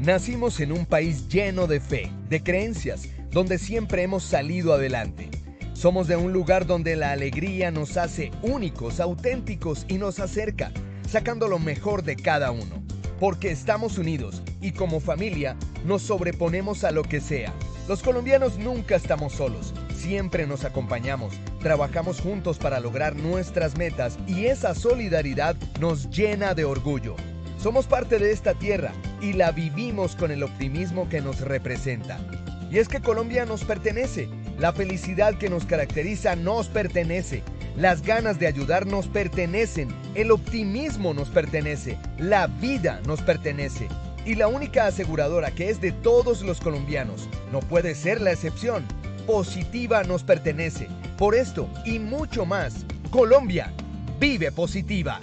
Nacimos en un país lleno de fe, de creencias, donde siempre hemos salido adelante. Somos de un lugar donde la alegría nos hace únicos, auténticos y nos acerca, sacando lo mejor de cada uno. Porque estamos unidos y como familia nos sobreponemos a lo que sea. Los colombianos nunca estamos solos, siempre nos acompañamos, trabajamos juntos para lograr nuestras metas y esa solidaridad nos llena de orgullo. Somos parte de esta tierra y la vivimos con el optimismo que nos representa. Y es que Colombia nos pertenece, la felicidad que nos caracteriza nos pertenece, las ganas de ayudar nos pertenecen, el optimismo nos pertenece, la vida nos pertenece. Y la única aseguradora que es de todos los colombianos, no puede ser la excepción, Positiva nos pertenece. Por esto y mucho más, Colombia vive Positiva.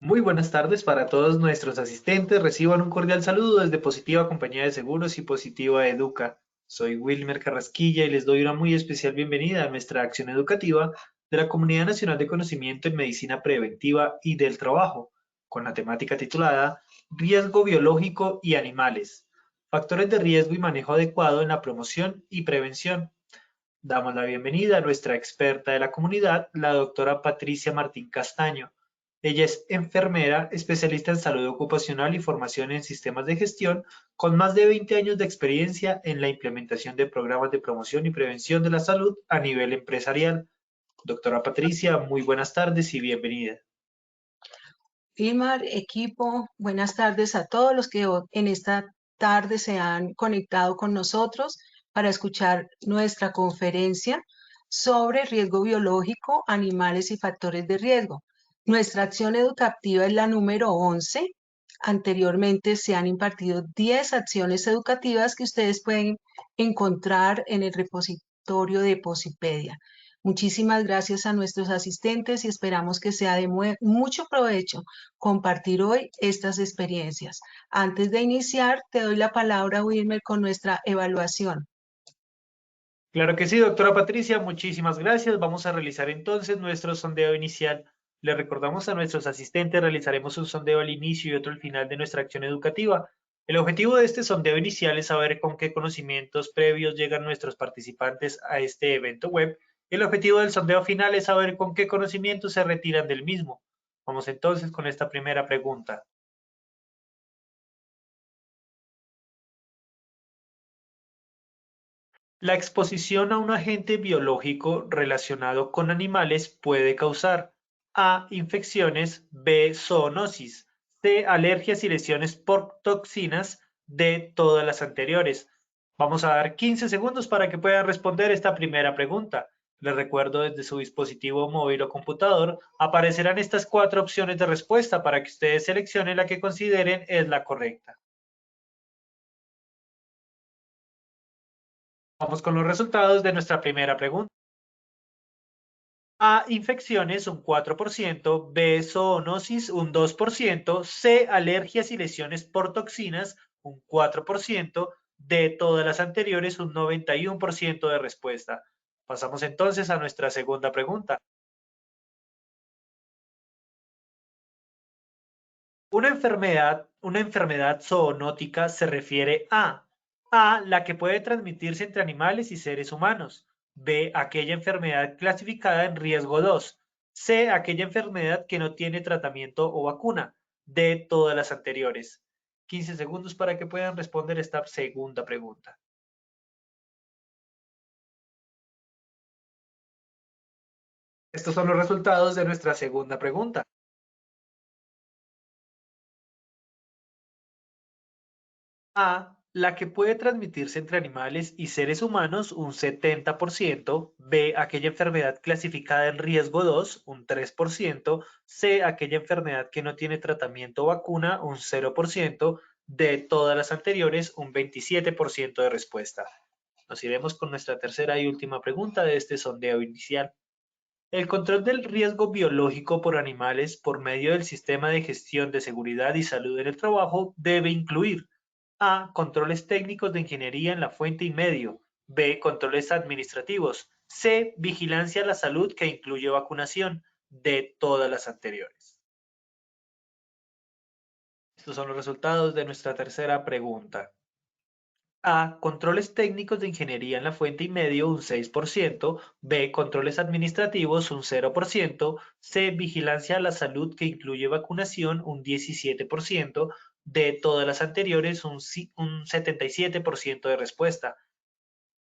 Muy buenas tardes para todos nuestros asistentes. Reciban un cordial saludo desde Positiva Compañía de Seguros y Positiva Educa. Soy Wilmer Carrasquilla y les doy una muy especial bienvenida a nuestra acción educativa de la Comunidad Nacional de Conocimiento en Medicina Preventiva y del Trabajo, con la temática titulada Riesgo biológico y animales, factores de riesgo y manejo adecuado en la promoción y prevención. Damos la bienvenida a nuestra experta de la comunidad, la doctora Patricia Martín Castaño. Ella es enfermera, especialista en salud ocupacional y formación en sistemas de gestión, con más de 20 años de experiencia en la implementación de programas de promoción y prevención de la salud a nivel empresarial. Doctora Patricia, muy buenas tardes y bienvenida. Wilmar, equipo, buenas tardes a todos los que en esta tarde se han conectado con nosotros para escuchar nuestra conferencia sobre riesgo biológico, animales y factores de riesgo. Nuestra acción educativa es la número 11. Anteriormente se han impartido 10 acciones educativas que ustedes pueden encontrar en el repositorio de Posipedia. Muchísimas gracias a nuestros asistentes y esperamos que sea de mucho provecho compartir hoy estas experiencias. Antes de iniciar, te doy la palabra, Wilmer, con nuestra evaluación. Claro que sí, doctora Patricia, muchísimas gracias. Vamos a realizar entonces nuestro sondeo inicial. Le recordamos a nuestros asistentes, realizaremos un sondeo al inicio y otro al final de nuestra acción educativa. El objetivo de este sondeo inicial es saber con qué conocimientos previos llegan nuestros participantes a este evento web. El objetivo del sondeo final es saber con qué conocimientos se retiran del mismo. Vamos entonces con esta primera pregunta. La exposición a un agente biológico relacionado con animales puede causar A. Infecciones, B. Zoonosis, C. Alergias y lesiones por toxinas, D. Todas las anteriores. Vamos a dar 15 segundos para que puedan responder esta primera pregunta. Les recuerdo desde su dispositivo móvil o computador aparecerán estas 4 opciones de respuesta para que ustedes seleccionen la que consideren es la correcta. Vamos con los resultados de nuestra primera pregunta. A. Infecciones, un 4%, B. Zoonosis, un 2%, C. Alergias y lesiones por toxinas, un 4%, D. Todas las anteriores, un 91% de respuesta. Pasamos entonces a nuestra segunda pregunta. Una enfermedad zoonótica se refiere A. La que puede transmitirse entre animales y seres humanos. B. Aquella enfermedad clasificada en riesgo 2. C. Aquella enfermedad que no tiene tratamiento o vacuna. D. Todas las anteriores. 15 segundos para que puedan responder esta segunda pregunta. Estos son los resultados de nuestra segunda pregunta. A. La que puede transmitirse entre animales y seres humanos, un 70%. B. Aquella enfermedad clasificada en riesgo 2, un 3%. C. Aquella enfermedad que no tiene tratamiento o vacuna, un 0%. D. Todas las anteriores, un 27% de respuesta. Nos iremos con nuestra tercera y última pregunta de este sondeo inicial. El control del riesgo biológico por animales por medio del sistema de gestión de seguridad y salud en el trabajo debe incluir A. Controles técnicos de ingeniería en la fuente y medio. B. Controles administrativos. C. Vigilancia a la salud que incluye vacunación. D. Todas las anteriores. Estos son los resultados de nuestra tercera pregunta. A. Controles técnicos de ingeniería en la fuente y medio, un 6%. B. Controles administrativos, un 0%. C. Vigilancia a la salud que incluye vacunación, un 17%. D. Todas las anteriores, un 77% de respuesta.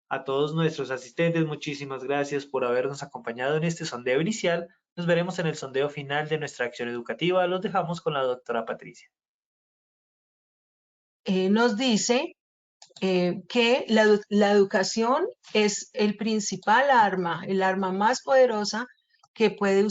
A todos nuestros asistentes, muchísimas gracias por habernos acompañado en este sondeo inicial. Nos veremos en el sondeo final de nuestra acción educativa. Los dejamos con la doctora Patricia. Nos dice que la educación es el principal arma, el arma más poderosa que se puede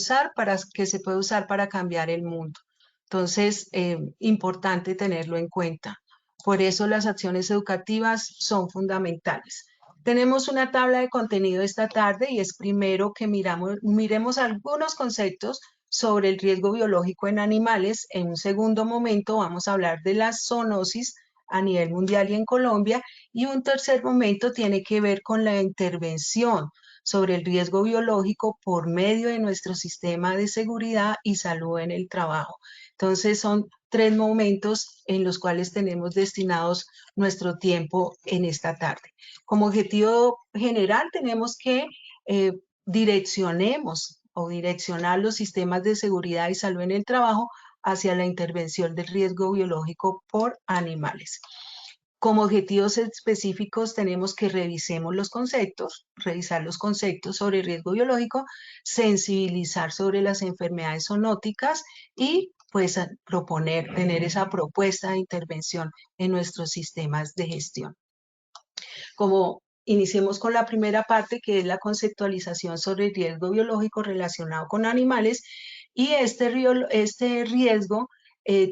usar para cambiar el mundo. Entonces, importante tenerlo en cuenta. Por eso las acciones educativas son fundamentales. Tenemos una tabla de contenido esta tarde y es primero que miremos algunos conceptos sobre el riesgo biológico en animales. En un segundo momento vamos a hablar de la zoonosis a nivel mundial y en Colombia. Y un tercer momento tiene que ver con la intervención sobre el riesgo biológico por medio de nuestro sistema de seguridad y salud en el trabajo. Entonces son 3 momentos en los cuales tenemos destinados nuestro tiempo en esta tarde. Como objetivo general tenemos que direccionar los sistemas de seguridad y salud en el trabajo hacia la intervención del riesgo biológico por animales. Como objetivos específicos tenemos que revisar los conceptos sobre el riesgo biológico, sensibilizar sobre las enfermedades zoonóticas y pues tener esa propuesta de intervención en nuestros sistemas de gestión. Como iniciemos con la primera parte, que es la conceptualización sobre el riesgo biológico relacionado con animales, y este riesgo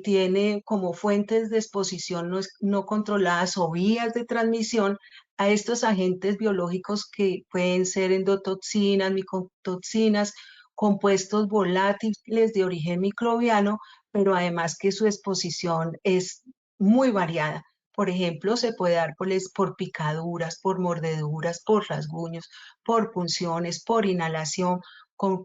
tiene como fuentes de exposición no controladas o vías de transmisión a estos agentes biológicos que pueden ser endotoxinas, micotoxinas, compuestos volátiles de origen microbiano, pero además que su exposición es muy variada. Por ejemplo, se puede dar por picaduras, por mordeduras, por rasguños, por punciones, por inhalación,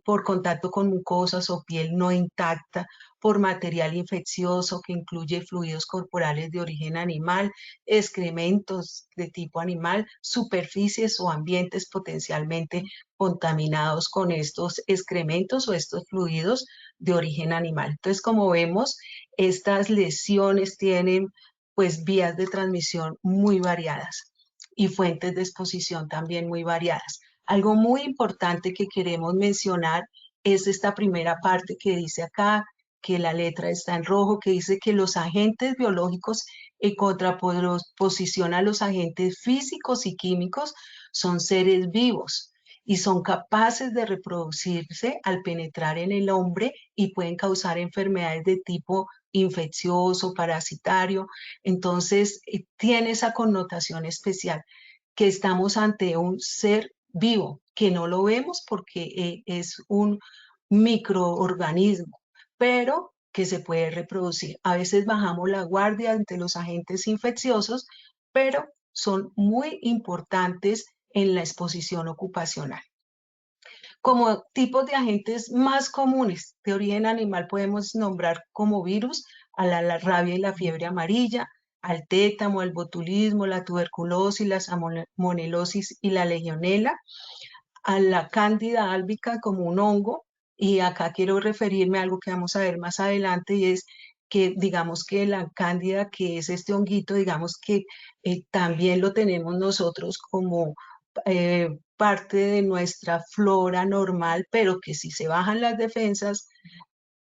por contacto con mucosas o piel no intacta, por material infeccioso que incluye fluidos corporales de origen animal, excrementos de tipo animal, superficies o ambientes potencialmente contaminados con estos excrementos o estos fluidos de origen animal. Entonces, como vemos, estas lesiones tienen pues vías de transmisión muy variadas y fuentes de exposición también muy variadas. Algo muy importante que queremos mencionar es esta primera parte que dice acá, que la letra está en rojo, que dice que los agentes biológicos en contraposición a los agentes físicos y químicos son seres vivos y son capaces de reproducirse al penetrar en el hombre y pueden causar enfermedades de tipo infeccioso, parasitario. Entonces, tiene esa connotación especial, que estamos ante un ser vivo, que no lo vemos porque es un microorganismo, pero que se puede reproducir. A veces bajamos la guardia ante los agentes infecciosos, pero son muy importantes en la exposición ocupacional. Como tipos de agentes más comunes de origen animal podemos nombrar como virus a la rabia y la fiebre amarilla, al tétano, al botulismo, la tuberculosis, la salmonelosis y la legionela, a la cándida álbica como un hongo, y acá quiero referirme a algo que vamos a ver más adelante, y es que digamos que la cándida, que es este honguito, digamos que también lo tenemos nosotros como parte de nuestra flora normal, pero que si se bajan las defensas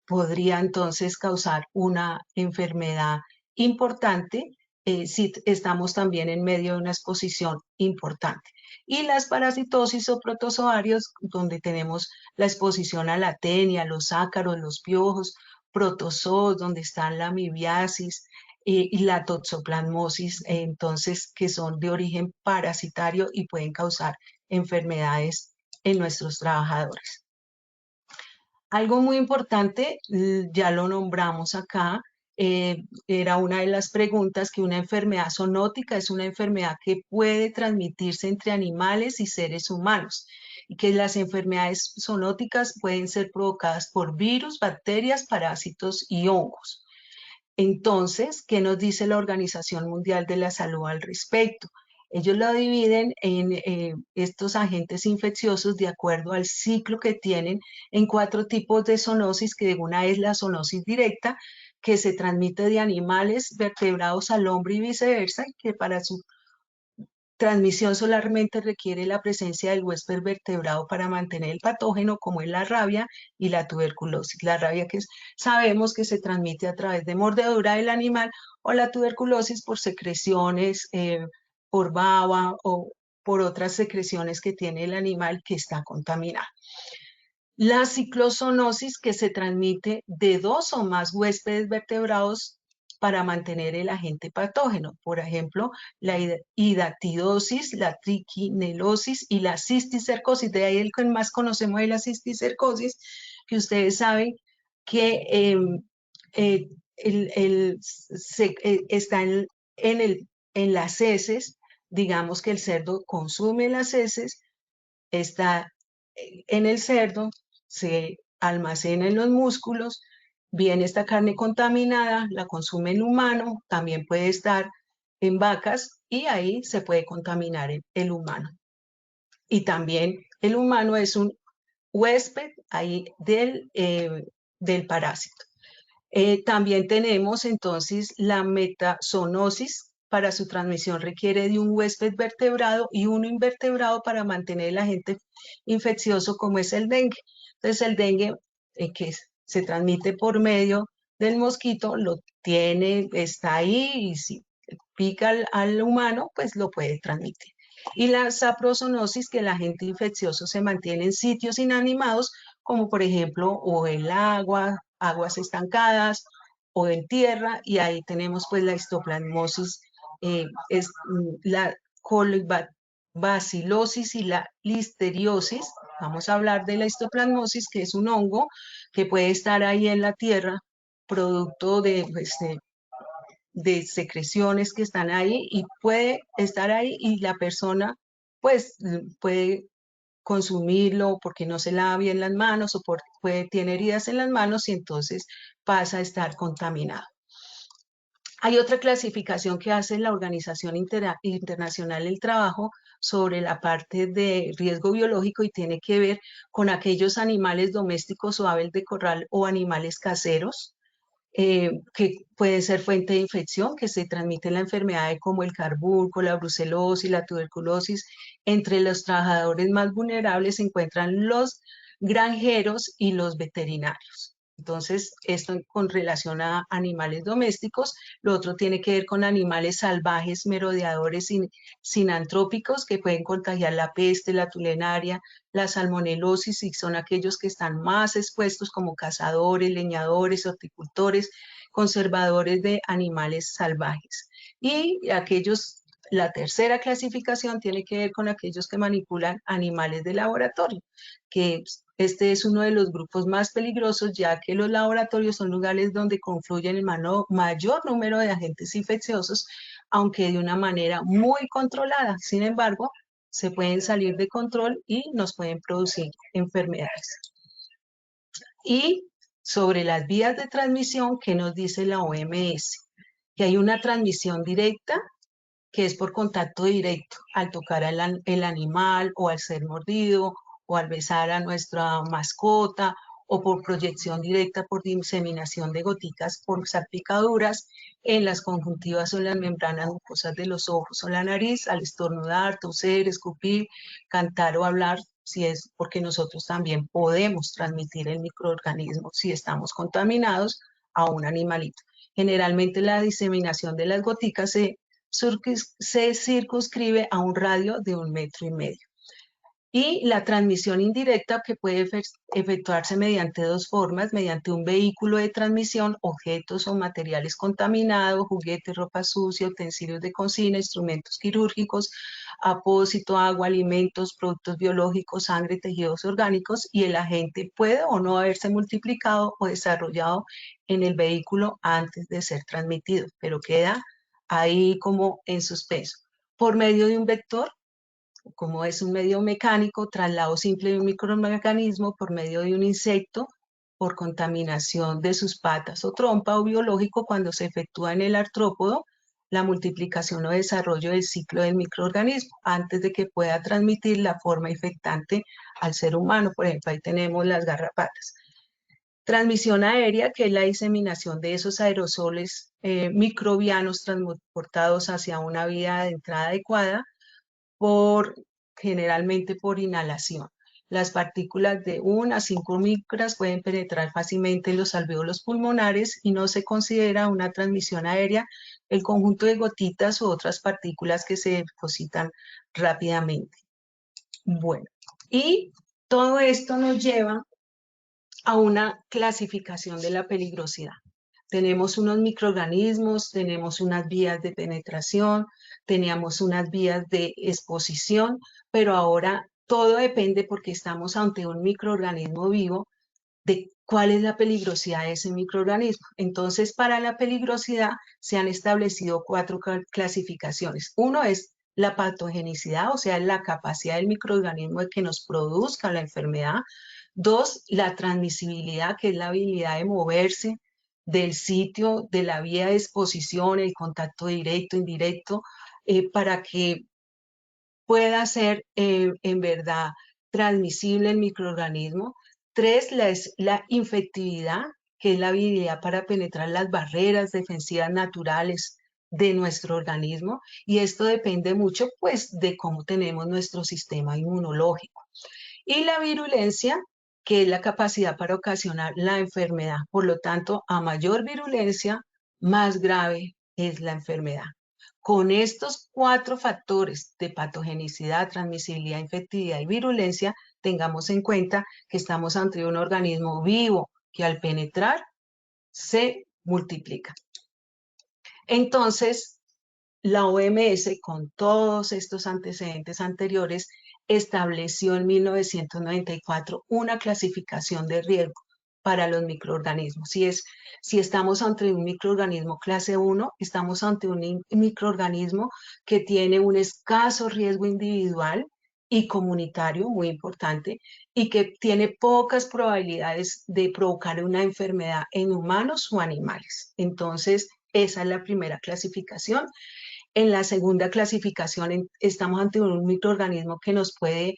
podría entonces causar una enfermedad importante si estamos también en medio de una exposición importante. Y las parasitosis o protozoarios, donde tenemos la exposición a la tenia, los ácaros, los piojos, protozoos, donde están la amibiasis y la toxoplasmosis, entonces que son de origen parasitario y pueden causar enfermedades en nuestros trabajadores. Algo muy importante, ya lo nombramos acá, era una de las preguntas, que una enfermedad zoonótica es una enfermedad que puede transmitirse entre animales y seres humanos, y que las enfermedades zoonóticas pueden ser provocadas por virus, bacterias, parásitos y hongos. Entonces, ¿qué nos dice la Organización Mundial de la Salud al respecto? Ellos lo dividen en estos agentes infecciosos de acuerdo al ciclo que tienen en 4 tipos de zoonosis, que una es la zoonosis directa, que se transmite de animales vertebrados al hombre y viceversa, que para su transmisión solamente requiere la presencia del huésped vertebrado para mantener el patógeno, como es la rabia y la tuberculosis. La rabia sabemos que se transmite a través de mordedura del animal, o la tuberculosis por secreciones, por baba o por otras secreciones que tiene el animal que está contaminado. La ciclozoonosis, que se transmite de 2 o más huéspedes vertebrados para mantener el agente patógeno. Por ejemplo, la hidatidosis, la triquinelosis y la cisticercosis. De ahí el que más conocemos es la cisticercosis, que ustedes saben que está en las heces. Digamos que el cerdo consume las heces, está en el cerdo, se almacena en los músculos, viene esta carne contaminada, la consume el humano, también puede estar en vacas y ahí se puede contaminar el humano. Y también el humano es un huésped ahí del parásito. También tenemos entonces la metazoonosis. Para su transmisión requiere de un huésped vertebrado y uno invertebrado para mantener el agente infeccioso, como es el dengue. Entonces el dengue, que se transmite por medio del mosquito, lo tiene, está ahí, y si pica al humano, pues lo puede transmitir. Y la saprozoonosis, que el agente infeccioso se mantiene en sitios inanimados, como por ejemplo o el agua, aguas estancadas, o en tierra, y ahí tenemos pues la histoplasmosis, la colibacillosis y la listeriosis. Vamos a hablar de la histoplasmosis, que es un hongo que puede estar ahí en la tierra, producto de secreciones que están ahí, y puede estar ahí y la persona pues puede consumirlo porque no se lava bien las manos o porque tiene heridas en las manos y entonces pasa a estar contaminado. Hay otra clasificación que hace la Organización Internacional del Trabajo sobre la parte de riesgo biológico, y tiene que ver con aquellos animales domésticos o aves de corral o animales caseros, que pueden ser fuente de infección, que se transmiten las enfermedades como el carbunco, la brucelosis, la tuberculosis. Entre los trabajadores más vulnerables se encuentran los granjeros y los veterinarios. Entonces, esto con relación a animales domésticos. Lo otro tiene que ver con animales salvajes, merodeadores sinantrópicos, que pueden contagiar la peste, la tulenaria, la salmonelosis, y son aquellos que están más expuestos, como cazadores, leñadores, horticultores, conservadores de animales salvajes. Y la tercera clasificación tiene que ver con aquellos que manipulan animales de laboratorio, que este es uno de los grupos más peligrosos, ya que los laboratorios son lugares donde confluyen el mayor número de agentes infecciosos, aunque de una manera muy controlada. Sin embargo, se pueden salir de control y nos pueden producir enfermedades. Y sobre las vías de transmisión, ¿qué nos dice la OMS? Que hay una transmisión directa, que es por contacto directo, al tocar el animal, o al ser mordido, o al besar a nuestra mascota, o por proyección directa por diseminación de goticas por salpicaduras en las conjuntivas o en las membranas mucosas de los ojos o la nariz, al estornudar, toser, escupir, cantar o hablar, si es porque nosotros también podemos transmitir el microorganismo si estamos contaminados a un animalito. Generalmente la diseminación de las goticas se circunscribe a un radio de 1,5 metros. Y la transmisión indirecta, que puede efectuarse mediante 2 formas: mediante un vehículo de transmisión, objetos o materiales contaminados, juguetes, ropa sucia, utensilios de cocina, instrumentos quirúrgicos, apósito, agua, alimentos, productos biológicos, sangre, tejidos orgánicos, y el agente puede o no haberse multiplicado o desarrollado en el vehículo antes de ser transmitido, pero queda ahí como en suspenso. Por medio de un vector, como es un medio mecánico, traslado simple de un microorganismo, por medio de un insecto, por contaminación de sus patas o trompa, o biológico cuando se efectúa en el artrópodo la multiplicación o desarrollo del ciclo del microorganismo antes de que pueda transmitir la forma infectante al ser humano. Por ejemplo, ahí tenemos las garrapatas. Transmisión aérea, que es la diseminación de esos aerosoles microbianos transportados hacia una vía de entrada adecuada, generalmente por inhalación. Las partículas de 1 a 5 micras pueden penetrar fácilmente en los alvéolos pulmonares y no se considera una transmisión aérea el conjunto de gotitas u otras partículas que se depositan rápidamente. Bueno, y todo esto nos lleva a una clasificación de la peligrosidad. Tenemos unos microorganismos, tenemos unas vías de penetración, teníamos unas vías de exposición, pero ahora todo depende, porque estamos ante un microorganismo vivo, de cuál es la peligrosidad de ese microorganismo. Entonces, para la peligrosidad se han establecido 4 clasificaciones. Uno es la patogenicidad, o sea, la capacidad del microorganismo de que nos produzca la enfermedad. 2, la transmisibilidad, que es la habilidad de moverse del sitio, de la vía de exposición, el contacto directo, indirecto, para que pueda ser en verdad transmisible el microorganismo. 3, la infectividad, que es la habilidad para penetrar las barreras defensivas naturales de nuestro organismo, y esto depende mucho pues de cómo tenemos nuestro sistema inmunológico. Y la virulencia, que es la capacidad para ocasionar la enfermedad. Por lo tanto, a mayor virulencia, más grave es la enfermedad. Con estos 4 factores de patogenicidad, transmisibilidad, infectividad y virulencia, tengamos en cuenta que estamos ante un organismo vivo que al penetrar se multiplica. Entonces, la OMS, con todos estos antecedentes anteriores, estableció en 1994 una clasificación de riesgo para los microorganismos. Si estamos ante un microorganismo clase 1, estamos ante un microorganismo que tiene un escaso riesgo individual y comunitario, muy importante, y que tiene pocas probabilidades de provocar una enfermedad en humanos o animales. Entonces, esa es la primera clasificación. En la segunda clasificación estamos ante un microorganismo que nos puede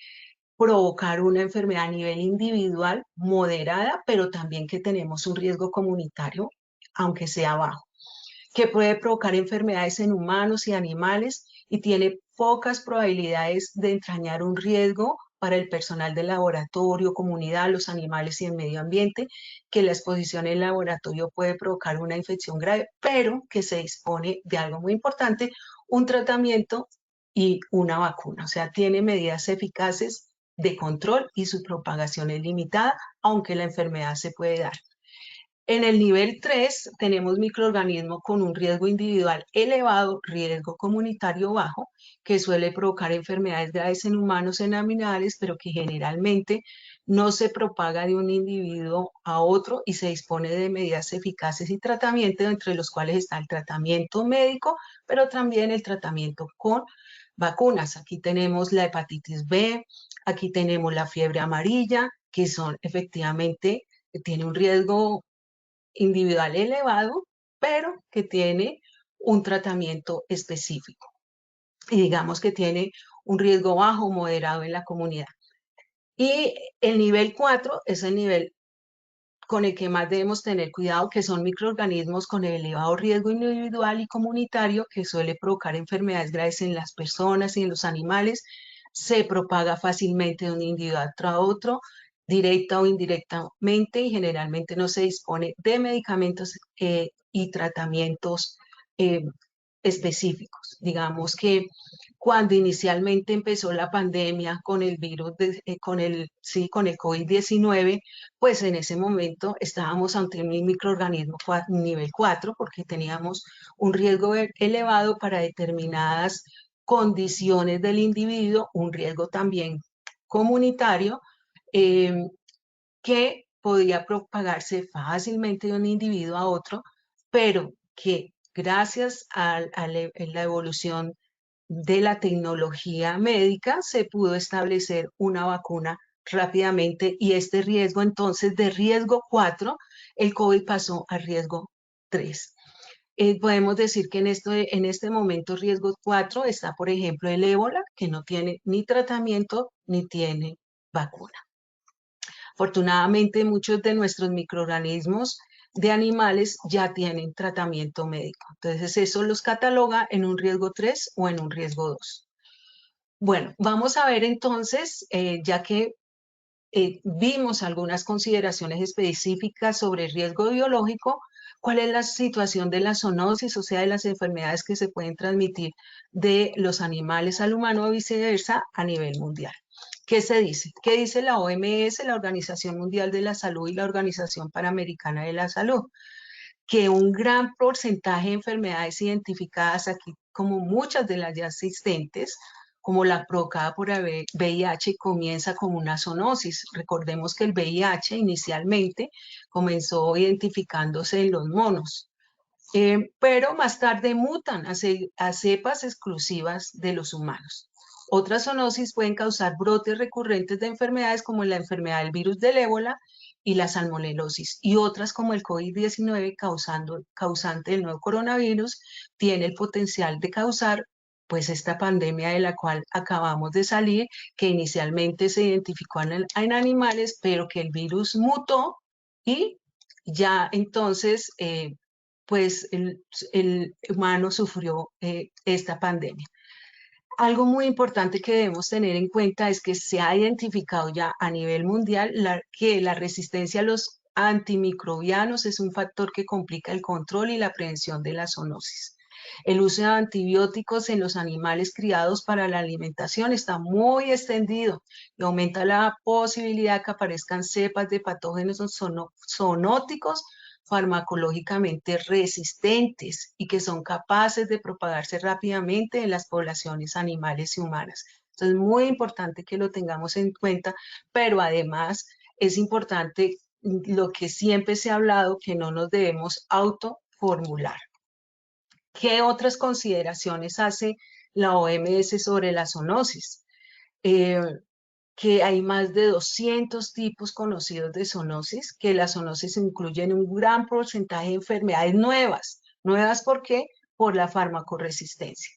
provocar una enfermedad a nivel individual moderada, pero también que tenemos un riesgo comunitario, aunque sea bajo, que puede provocar enfermedades en humanos y animales y tiene pocas probabilidades de entrañar un riesgo para el personal del laboratorio, comunidad, los animales y el medio ambiente, que la exposición en laboratorio puede provocar una infección grave, pero que se dispone de algo muy importante, un tratamiento y una vacuna. O sea, tiene medidas eficaces de control y su propagación es limitada, aunque la enfermedad se puede dar. En el nivel 3 tenemos microorganismos con un riesgo individual elevado, riesgo comunitario bajo, que suele provocar enfermedades graves en humanos, en animales, pero que generalmente no se propaga de un individuo a otro y se dispone de medidas eficaces y tratamiento, entre los cuales está el tratamiento médico, pero también el tratamiento con vacunas. Aquí tenemos la hepatitis B, aquí tenemos la fiebre amarilla, que son efectivamente, tiene un riesgo individual elevado, pero que tiene un tratamiento específico. Y digamos que tiene un riesgo bajo o moderado en la comunidad. Y el nivel 4 es el nivel con el que más debemos tener cuidado, que son microorganismos con elevado riesgo individual y comunitario, que suele provocar enfermedades graves en las personas y en los animales, se propaga fácilmente de un individuo a otro, directa o indirectamente, y generalmente no se dispone de medicamentos y tratamientos específicos. Digamos que cuando inicialmente empezó la pandemia con el virus, con el COVID-19, pues en ese momento estábamos ante un microorganismo nivel 4, porque teníamos un riesgo elevado para determinadas condiciones del individuo, un riesgo también comunitario, que podía propagarse fácilmente de un individuo a otro, pero que gracias a la evolución de la tecnología médica se pudo establecer una vacuna rápidamente y este riesgo entonces de riesgo 4, el COVID pasó a riesgo 3. Podemos decir que en este momento riesgo 4 está, por ejemplo, el ébola, que no tiene ni tratamiento ni tiene vacuna. Afortunadamente, muchos de nuestros microorganismos de animales ya tienen tratamiento médico. Entonces, eso los cataloga en un riesgo 3 o en un riesgo 2. Bueno, vamos a ver entonces, ya que vimos algunas consideraciones específicas sobre el riesgo biológico, cuál es la situación de la zoonosis, o sea, de las enfermedades que se pueden transmitir de los animales al humano o viceversa a nivel mundial. ¿Qué se dice? ¿Qué dice la OMS, la Organización Mundial de la Salud y la Organización Panamericana de la Salud? Que un gran porcentaje de enfermedades identificadas aquí, como muchas de las ya existentes, como la provocada por el VIH, comienza como una zoonosis. Recordemos que el VIH inicialmente comenzó identificándose en los monos, pero más tarde mutan a cepas exclusivas de los humanos. Otras zoonosis pueden causar brotes recurrentes de enfermedades como la enfermedad del virus del ébola y la salmonelosis, y otras como el COVID-19 causante del nuevo coronavirus, tiene el potencial de causar pues esta pandemia de la cual acabamos de salir, que inicialmente se identificó en animales, pero que el virus mutó y ya entonces pues el humano sufrió esta pandemia. Algo muy importante que debemos tener en cuenta es que se ha identificado ya a nivel mundial que la resistencia a los antimicrobianos es un factor que complica el control y la prevención de la zoonosis. El uso de antibióticos en los animales criados para la alimentación está muy extendido y aumenta la posibilidad de que aparezcan cepas de patógenos zoonóticos farmacológicamente resistentes y que son capaces de propagarse rápidamente en las poblaciones animales y humanas. Entonces es muy importante que lo tengamos en cuenta, pero además es importante lo que siempre se ha hablado, que no nos debemos autoformular. ¿Qué otras consideraciones hace la OMS sobre la zoonosis? Que hay más de 200 tipos conocidos de zoonosis, que la zoonosis incluye un gran porcentaje de enfermedades nuevas. ¿Nuevas por qué? Por la farmacoresistencia.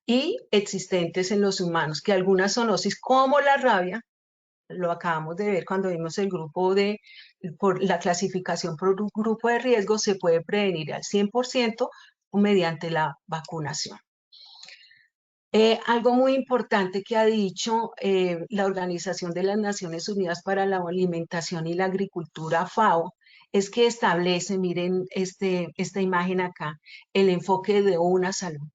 Y existentes en los humanos, que algunas zoonosis como la rabia, lo acabamos de ver cuando vimos el grupo por la clasificación por un grupo de riesgo, se puede prevenir al 100% mediante la vacunación. Algo muy importante que ha dicho la Organización de las Naciones Unidas para la Alimentación y la Agricultura, FAO, es que establece, miren esta imagen acá, el enfoque de una salud.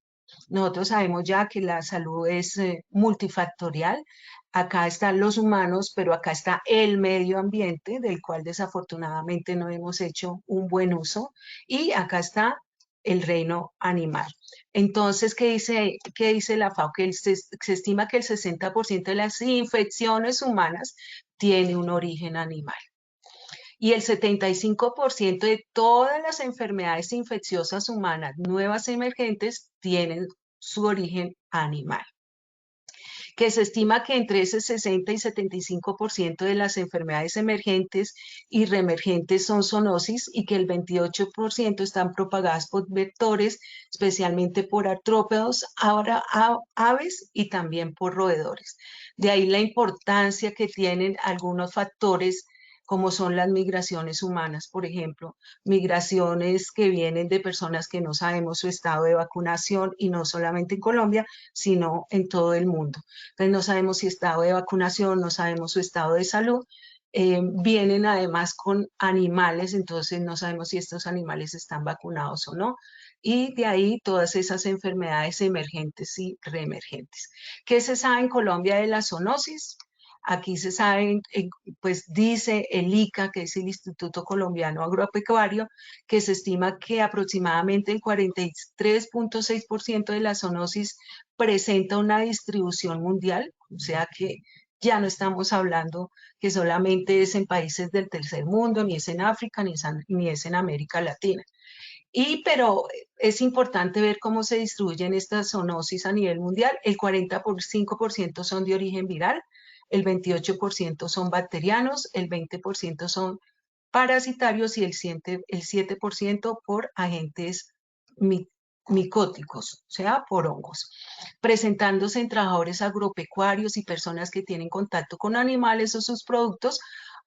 Nosotros sabemos ya que la salud es multifactorial. Acá están los humanos, pero acá está el medio ambiente, del cual desafortunadamente no hemos hecho un buen uso. Y acá está el reino animal. Entonces, ¿qué dice la FAO? Que se estima que el 60% de las infecciones humanas tiene un origen animal. Y el 75% de todas las enfermedades infecciosas humanas nuevas emergentes tienen su origen animal. Que se estima que entre ese 60 y 75% de las enfermedades emergentes y reemergentes son zoonosis y que el 28% están propagadas por vectores, especialmente por artrópodos, aves y también por roedores. De ahí la importancia que tienen algunos factores como son las migraciones humanas, por ejemplo, migraciones que vienen de personas que no sabemos su estado de vacunación y no solamente en Colombia, sino en todo el mundo. Entonces no sabemos si estado de vacunación, no sabemos su estado de salud. Vienen además con animales, entonces no sabemos si estos animales están vacunados o no. Y de ahí todas esas enfermedades emergentes y reemergentes. ¿Qué se sabe en Colombia de la zoonosis? Aquí se sabe, pues dice el ICA, que es el Instituto Colombiano Agropecuario, que se estima que aproximadamente el 43.6% de la zoonosis presenta una distribución mundial, o sea que ya no estamos hablando que solamente es en países del tercer mundo, ni es en África, ni es en América Latina. Pero es importante ver cómo se distribuyen estas zoonosis a nivel mundial. El 45% son de origen viral, el 28% son bacterianos, el 20% son parasitarios y el 7% por agentes micóticos, o sea, por hongos, presentándose en trabajadores agropecuarios y personas que tienen contacto con animales o sus productos,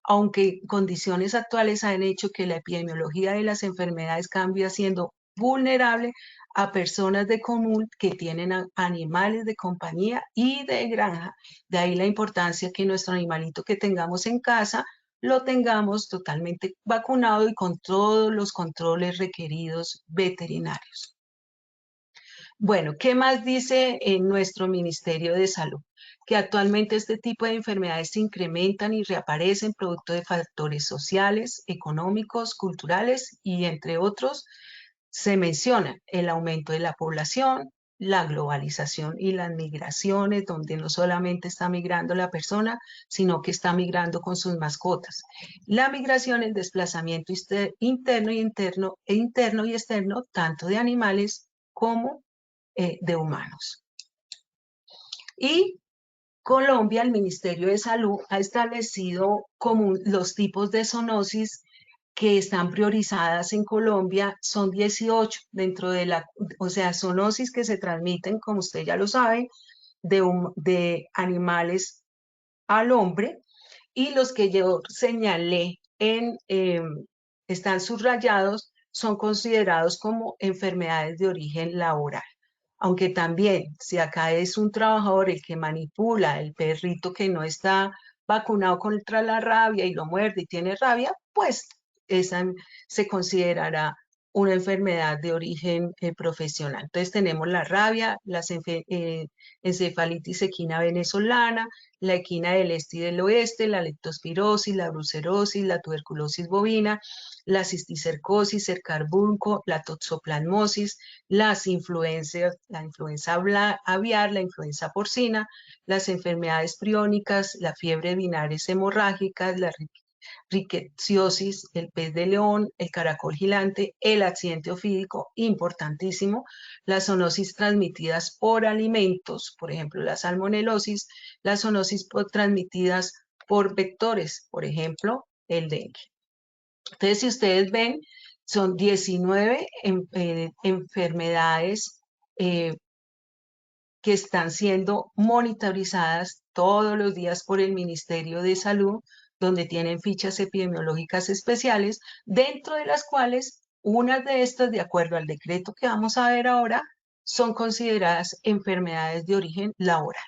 aunque condiciones actuales han hecho que la epidemiología de las enfermedades cambie siendo vulnerable a personas de común que tienen animales de compañía y de granja. De ahí la importancia que nuestro animalito que tengamos en casa lo tengamos totalmente vacunado y con todos los controles requeridos veterinarios. Bueno, ¿qué más dice en nuestro Ministerio de Salud? Que actualmente este tipo de enfermedades se incrementan y reaparecen producto de factores sociales, económicos, culturales y entre otros se menciona el aumento de la población, la globalización y las migraciones, donde no solamente está migrando la persona, sino que está migrando con sus mascotas. La migración, el desplazamiento interno y externo, tanto de animales como de humanos. Y Colombia, el Ministerio de Salud ha establecido como los tipos de zoonosis que están priorizadas en Colombia, son 18 dentro de o sea, zoonosis que se transmiten, como usted ya lo sabe, de animales al hombre, y los que yo señalé están subrayados, son considerados como enfermedades de origen laboral. Aunque también, si acá es un trabajador el que manipula el perrito que no está vacunado contra la rabia y lo muerde y tiene rabia, pues esa se considerará una enfermedad de origen profesional. Entonces tenemos la rabia, la encefalitis equina venezolana, la equina del este y del oeste, la leptospirosis, la brucelosis, la tuberculosis bovina, la cisticercosis, el carbunco, la toxoplasmosis, las influencias, la influenza aviar, la influenza porcina, las enfermedades priónicas, la fiebre binares hemorrágicas, la riqueciosis, el pez de león, el caracol gigante, el accidente ofídico, importantísimo, las zoonosis transmitidas por alimentos, por ejemplo, la salmonelosis, las zoonosis transmitidas por vectores, por ejemplo, el dengue. Entonces, si ustedes ven, son 19 enfermedades que están siendo monitorizadas todos los días por el Ministerio de Salud, donde tienen fichas epidemiológicas especiales, dentro de las cuales unas de estas, de acuerdo al decreto que vamos a ver ahora, son consideradas enfermedades de origen laboral.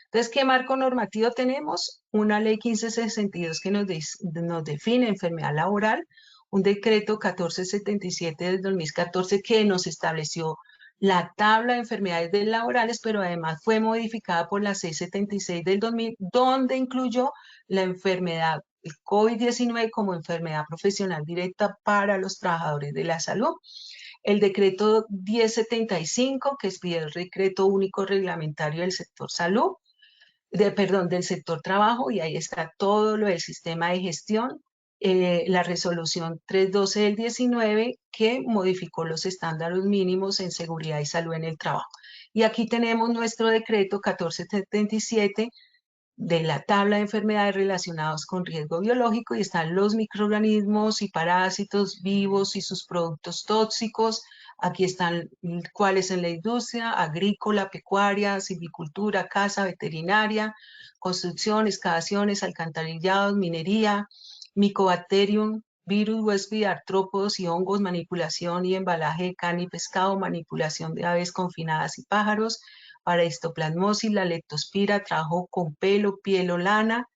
Entonces, ¿qué marco normativo tenemos? Una ley 1562 que nos define enfermedad laboral, un decreto 1477 del 2014 que nos estableció la tabla de enfermedades laborales, pero además fue modificada por la 676 del 2000, donde incluyó la enfermedad el COVID-19 como enfermedad profesional directa para los trabajadores de la salud. El decreto 1075, que expide el decreto único reglamentario del sector salud, del sector trabajo, y ahí está todo lo del sistema de gestión, la resolución 312 del 19 que modificó los estándares mínimos en seguridad y salud en el trabajo. Y aquí tenemos nuestro decreto 1477 de la tabla de enfermedades relacionadas con riesgo biológico, y están los microorganismos y parásitos vivos y sus productos tóxicos. Aquí están cuáles en la industria, agrícola, pecuaria, silvicultura, caza, veterinaria, construcción, excavaciones, alcantarillados, minería, Mycobacterium, virus, huésped, artrópodos y hongos, manipulación y embalaje de carne y pescado, manipulación de aves confinadas y pájaros, para histoplasmosis, la leptospira, trabajo con pelo, piel o lana,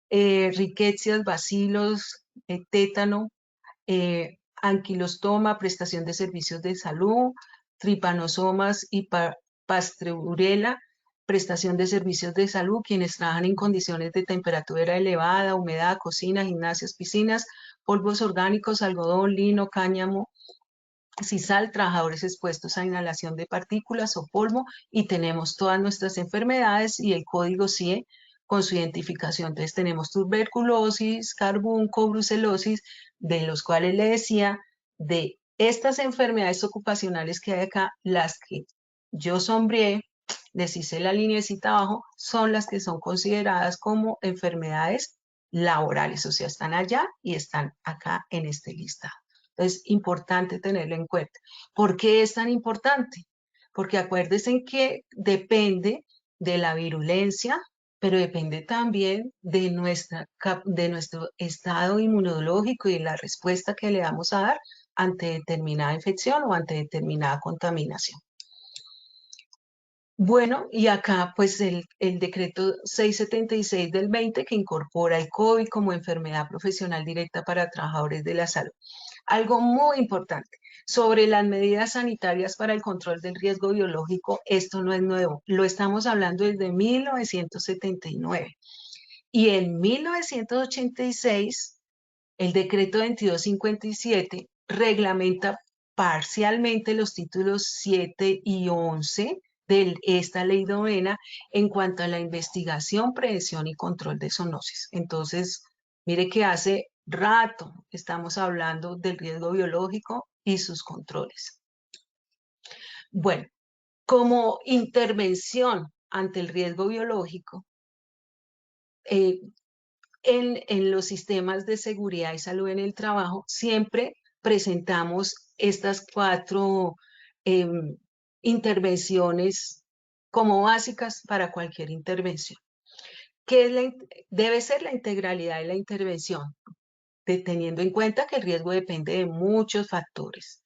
riquecias, bacilos, tétano, anquilostoma, prestación de servicios de salud, tripanosomas y pasteurela, prestación de servicios de salud, quienes trabajan en condiciones de temperatura elevada, humedad, cocina, gimnasios, piscinas, polvos orgánicos, algodón, lino, cáñamo, sisal, trabajadores expuestos a inhalación de partículas o polvo, y tenemos todas nuestras enfermedades y el código CIE con su identificación. Entonces tenemos tuberculosis, carbunco, brucelosis, de los cuales le decía, de estas enfermedades ocupacionales que hay acá, las que yo sombreé les hice la lineecita abajo, son las que son consideradas como enfermedades laborales, o sea, están allá y están acá en este listado. Es importante tenerlo en cuenta. ¿Por qué es tan importante? Porque acuérdense que depende de la virulencia, pero depende también de nuestro estado inmunológico y la respuesta que le vamos a dar ante determinada infección o ante determinada contaminación. Bueno, y acá pues el decreto 676 del 20 que incorpora el COVID como enfermedad profesional directa para trabajadores de la salud. Algo muy importante, sobre las medidas sanitarias para el control del riesgo biológico, esto no es nuevo, lo estamos hablando desde 1979. Y en 1986, el decreto 2257 reglamenta parcialmente los títulos 7 y 11 de esta ley novena en cuanto a la investigación, prevención y control de zoonosis. Entonces, mire que hace rato estamos hablando del riesgo biológico y sus controles. Bueno, como intervención ante el riesgo biológico, en los sistemas de seguridad y salud en el trabajo, siempre presentamos estas 4 intervenciones como básicas para cualquier intervención. ¿Qué debe ser la integralidad de la intervención? Teniendo en cuenta que el riesgo depende de muchos factores.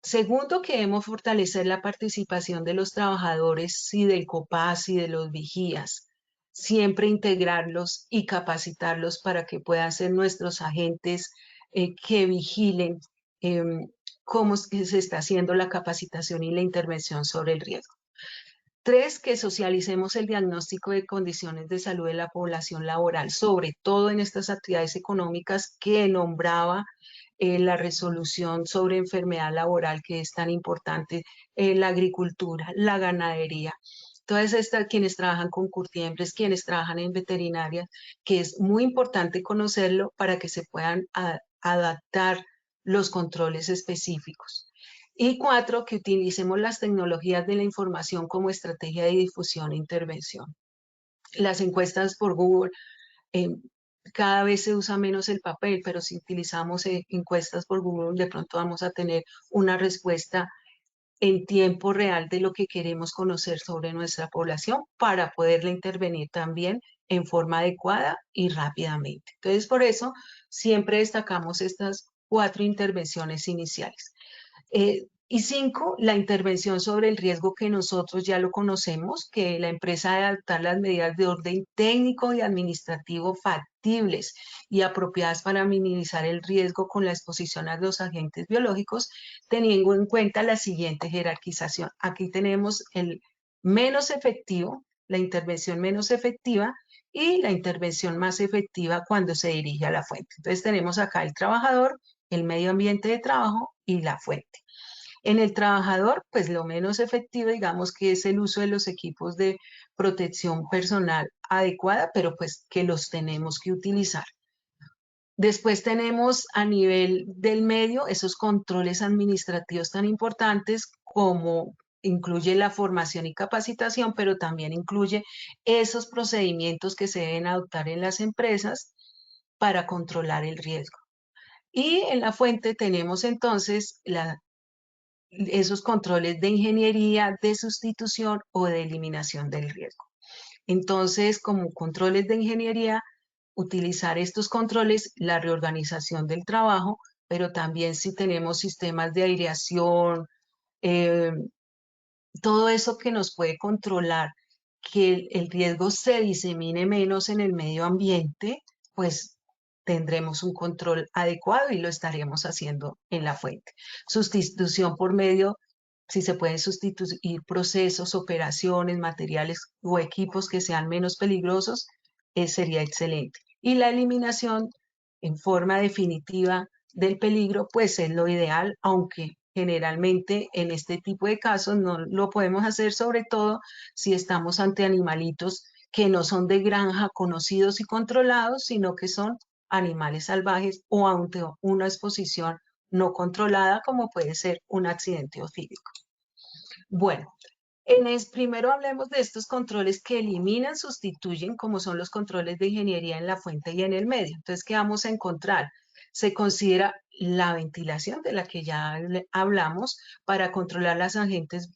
Segundo, que debemos fortalecer la participación de los trabajadores y del COPAS y de los vigías. Siempre integrarlos y capacitarlos para que puedan ser nuestros agentes que vigilen cómo se está haciendo la capacitación y la intervención sobre el riesgo. 3, que socialicemos el diagnóstico de condiciones de salud de la población laboral, sobre todo en estas actividades económicas que nombraba la resolución sobre enfermedad laboral, que es tan importante, la agricultura, la ganadería. Todas estas, quienes trabajan con curtiembres, quienes trabajan en veterinaria, que es muy importante conocerlo para que se puedan adaptar los controles específicos. Y 4, que utilicemos las tecnologías de la información como estrategia de difusión e intervención. Las encuestas por Google, cada vez se usa menos el papel, pero si utilizamos encuestas por Google, de pronto vamos a tener una respuesta en tiempo real de lo que queremos conocer sobre nuestra población para poderla intervenir también en forma adecuada y rápidamente. Entonces, por eso siempre destacamos estas 4 intervenciones iniciales. Y 5, la intervención sobre el riesgo, que nosotros ya lo conocemos, que la empresa debe adaptar las medidas de orden técnico y administrativo factibles y apropiadas para minimizar el riesgo con la exposición a los agentes biológicos, teniendo en cuenta la siguiente jerarquización. Aquí tenemos el menos efectivo, la intervención menos efectiva y la intervención más efectiva cuando se dirige a la fuente. Entonces tenemos acá el trabajador, el medio ambiente de trabajo y la fuente. En el trabajador, pues lo menos efectivo, digamos que es el uso de los equipos de protección personal adecuada, pero pues que los tenemos que utilizar. Después tenemos a nivel del medio esos controles administrativos tan importantes como incluye la formación y capacitación, pero también incluye esos procedimientos que se deben adoptar en las empresas para controlar el riesgo. Y en la fuente tenemos entonces esos controles de ingeniería, de sustitución o de eliminación del riesgo. Entonces, como controles de ingeniería, utilizar estos controles, la reorganización del trabajo, pero también si tenemos sistemas de aireación, todo eso que nos puede controlar que el riesgo se disemine menos en el medio ambiente, pues tendremos un control adecuado y lo estaremos haciendo en la fuente. Sustitución por medio, si se pueden sustituir procesos, operaciones, materiales o equipos que sean menos peligrosos, sería excelente. Y la eliminación en forma definitiva del peligro, pues es lo ideal, aunque generalmente en este tipo de casos no lo podemos hacer, sobre todo si estamos ante animalitos que no son de granja conocidos y controlados, sino que son animales salvajes o ante una exposición no controlada, como puede ser un accidente ofídico. Bueno, Primero hablemos de estos controles que eliminan, sustituyen, como son los controles de ingeniería en la fuente y en el medio. Entonces, ¿qué vamos a encontrar? Se considera la ventilación de la que ya hablamos para controlar los agentes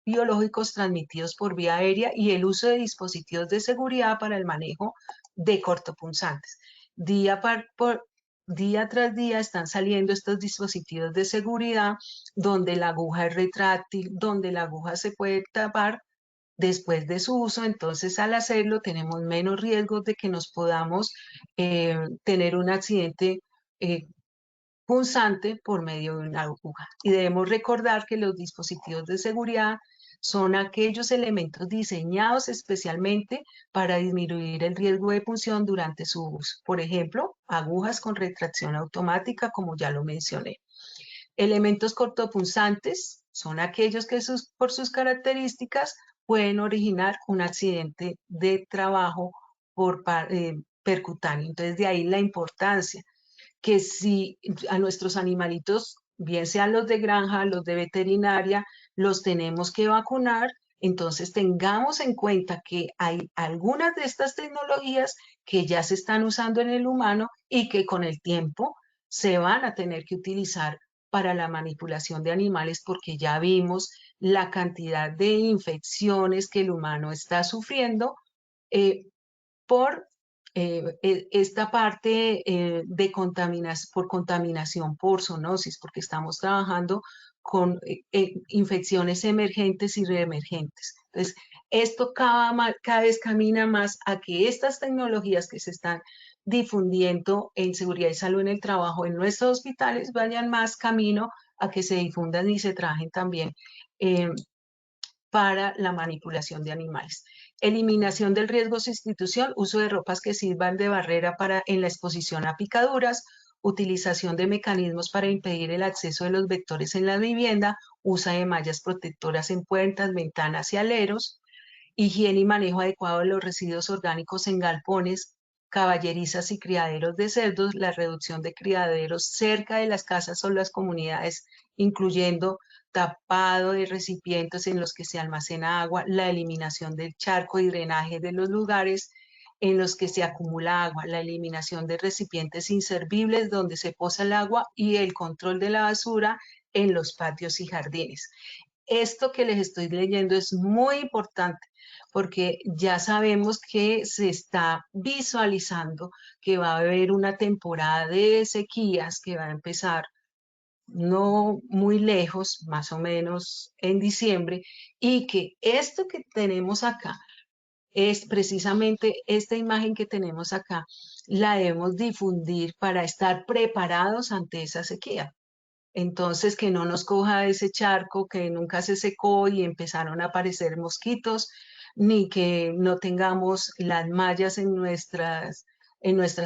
biológicos transmitidos por vía aérea y el uso de dispositivos de seguridad para el manejo de cortopunzantes. Día tras día están saliendo estos dispositivos de seguridad donde la aguja es retráctil, donde la aguja se puede tapar después de su uso, entonces al hacerlo tenemos menos riesgos de que nos podamos tener un accidente eh, punzante por medio de una aguja. Y debemos recordar que los dispositivos de seguridad son aquellos elementos diseñados especialmente para disminuir el riesgo de punción durante su uso. Por ejemplo, agujas con retracción automática, como ya lo mencioné. Elementos cortopunzantes son aquellos que por sus características pueden originar un accidente de trabajo percutáneo. Entonces, de ahí la importancia que si a nuestros animalitos, bien sean los de granja, los de veterinaria, los tenemos que vacunar, entonces tengamos en cuenta que hay algunas de estas tecnologías que ya se están usando en el humano y que con el tiempo se van a tener que utilizar para la manipulación de animales porque ya vimos la cantidad de infecciones que el humano está sufriendo eh, por esta parte por contaminación por zoonosis, porque estamos trabajando con infecciones emergentes y reemergentes. Entonces, esto cada vez camina más a que estas tecnologías que se están difundiendo en seguridad y salud en el trabajo en nuestros hospitales vayan más camino a que se difundan y se trabajen también eh, para la manipulación de animales. Eliminación del riesgo sustitución, uso de ropas que sirvan de barrera en la exposición a picaduras, utilización de mecanismos para impedir el acceso de los vectores en la vivienda, uso de mallas protectoras en puertas, ventanas y aleros, higiene y manejo adecuado de los residuos orgánicos en galpones, caballerizas y criaderos de cerdos, la reducción de criaderos cerca de las casas o las comunidades, incluyendo tapado de recipientes en los que se almacena agua, la eliminación del charco y drenaje de los lugares en los que se acumula agua, la eliminación de recipientes inservibles donde se posa el agua y el control de la basura en los patios y jardines. Esto que les estoy leyendo es muy importante porque ya sabemos que se está visualizando que va a haber una temporada de sequías que va a empezar no muy lejos, más o menos en diciembre, y que esto que tenemos acá es precisamente esta imagen que tenemos acá, la debemos difundir para estar preparados ante esa sequía. Entonces, que no nos coja ese charco que nunca se secó y empezaron a aparecer mosquitos, ni que no tengamos las mallas en nuestras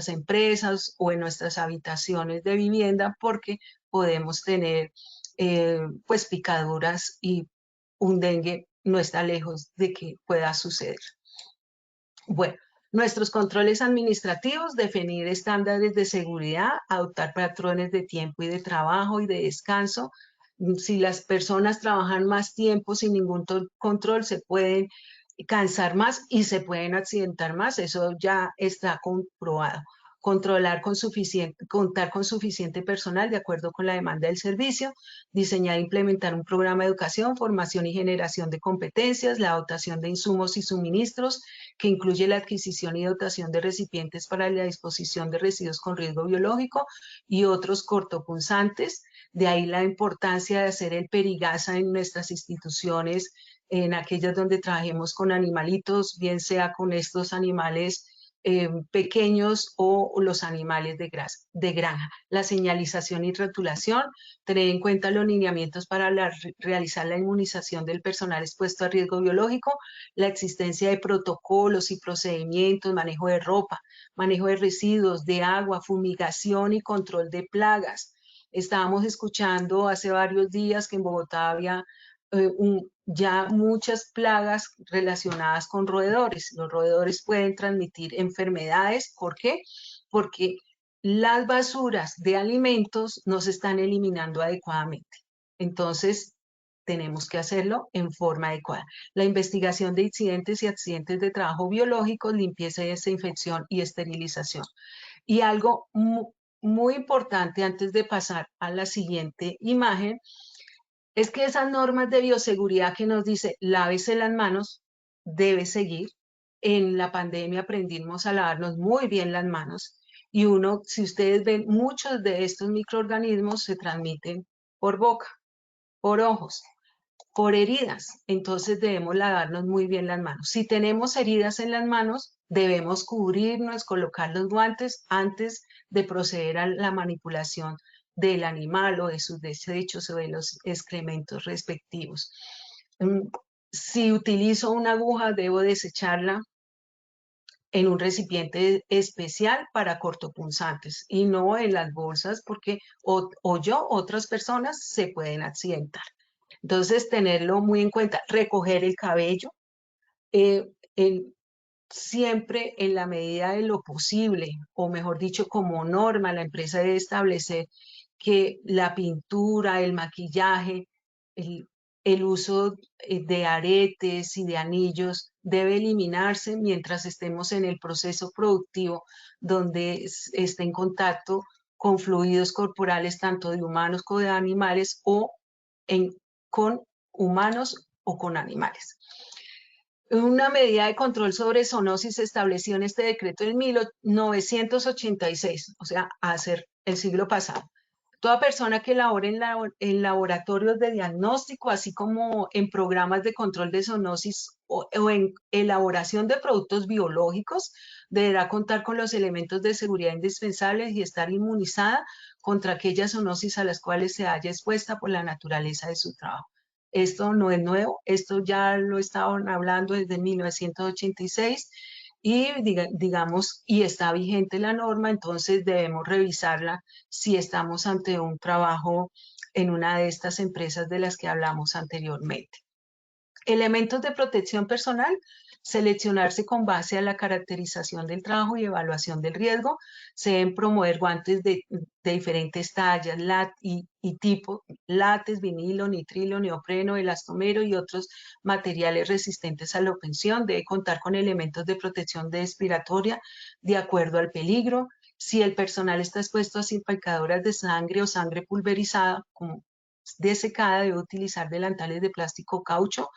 empresas o en nuestras habitaciones de vivienda, porque podemos tener pues picaduras y un dengue no está lejos de que pueda suceder. Bueno, nuestros controles administrativos, definir estándares de seguridad, adoptar patrones de tiempo y de trabajo y de descanso. Si las personas trabajan más tiempo sin ningún control, se pueden cansar más y se pueden accidentar más. Eso ya está comprobado. Contar con suficiente personal de acuerdo con la demanda del servicio, diseñar e implementar un programa de educación, formación y generación de competencias, la dotación de insumos y suministros, que incluye la adquisición y dotación de recipientes para la disposición de residuos con riesgo biológico y otros cortopunzantes. De ahí la importancia de hacer el perigasa en nuestras instituciones, en aquellas donde trabajemos con animalitos, bien sea con estos animales pequeños o los animales de granja. La señalización y rotulación, tener en cuenta los lineamientos para realizar la inmunización del personal expuesto a riesgo biológico, la existencia de protocolos y procedimientos, manejo de ropa, manejo de residuos, de agua, fumigación y control de plagas. Estábamos escuchando hace varios días que en Bogotá había ya muchas plagas relacionadas con roedores. Los roedores pueden transmitir enfermedades. ¿Por qué? Porque las basuras de alimentos no se están eliminando adecuadamente. Entonces, tenemos que hacerlo en forma adecuada. La investigación de incidentes y accidentes de trabajo biológicos, limpieza y desinfección y esterilización. Y algo muy importante antes de pasar a la siguiente imagen, es que esas normas de bioseguridad que nos dice lávese las manos, debe seguir. En la pandemia aprendimos a lavarnos muy bien las manos y si ustedes ven, muchos de estos microorganismos se transmiten por boca, por ojos, por heridas. Entonces debemos lavarnos muy bien las manos. Si tenemos heridas en las manos, debemos cubrirnos, colocar los guantes antes de proceder a la manipulación del animal o de sus desechos o de los excrementos respectivos. Si utilizo una aguja, debo desecharla en un recipiente especial para cortopunzantes y no en las bolsas porque otras personas se pueden accidentar. Entonces, tenerlo muy en cuenta, recoger el cabello, siempre en la medida de lo posible, o mejor dicho, como norma, la empresa debe establecer que la pintura, el maquillaje, el uso de aretes y de anillos debe eliminarse mientras estemos en el proceso productivo donde esté en contacto con fluidos corporales tanto de humanos como de animales o con humanos o con animales. Una medida de control sobre zoonosis se estableció en este decreto en 1986, o sea, hace el siglo pasado. Toda persona que labore en laboratorios de diagnóstico, así como en programas de control de zoonosis o en elaboración de productos biológicos, deberá contar con los elementos de seguridad indispensables y estar inmunizada contra aquellas zoonosis a las cuales se haya expuesta por la naturaleza de su trabajo. Esto no es nuevo, esto ya lo estaban hablando desde 1986 y digamos, y está vigente la norma, entonces debemos revisarla si estamos ante un trabajo en una de estas empresas de las que hablamos anteriormente. Elementos de protección personal, seleccionarse con base a la caracterización del trabajo y evaluación del riesgo. Se deben promover guantes de diferentes tallas y tipo, látex, vinilo, nitrilo, neopreno, elastomero y otros materiales resistentes a la obtención. Debe contar con elementos de protección respiratoria de acuerdo al peligro. Si el personal está expuesto a salpicaduras de sangre o sangre pulverizada, como desecada, debe utilizar delantales de plástico caucho,